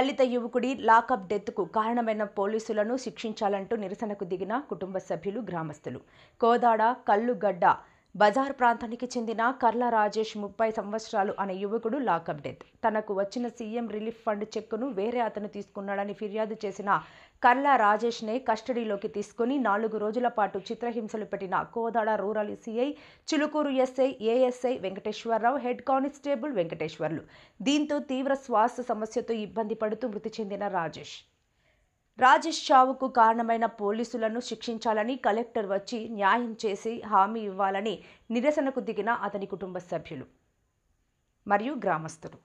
దళిత యువకుడి లాకప్ డెత్కు కారణమైన పోలీసులను శిక్షించాలంటూ నిరసనకు దిగిన కుటుంబ సభ్యులు, గ్రామస్తులు. కోదాడ కల్లుగడ్డ బజార్ ప్రాంతానికి చెందిన కర్ల రాజేష్ 30 సంవత్సరాలు అనే యువకుడు లాకప్ డెత్. తనకు వచ్చిన సీఎం రిలీఫ్ ఫండ్ చెక్కును వేరే అతను తీసుకున్నాడని ఫిర్యాదు చేసిన కర్ల రాజేష్నే కస్టడీలోకి తీసుకుని 4 రోజుల పాటు చిత్రహింసలు పెట్టిన Kodad rural CI, Chilukur SI, ASI Venkateswararao, head constable Venkateswarlu. దీంతో తీవ్ర శ్వాస సమస్యతో ఇబ్బంది పడుతూ మృతి చెందిన రాజేష్ చావుకు కారణమైన పోలీసులను శిక్షించాలని కలెక్టర్ వచ్చి న్యాయం చేసి హామీ ఇవ్వాలని నిరసనకు దిగిన అతని కుటుంబ సభ్యులు మరియు గ్రామస్తులు.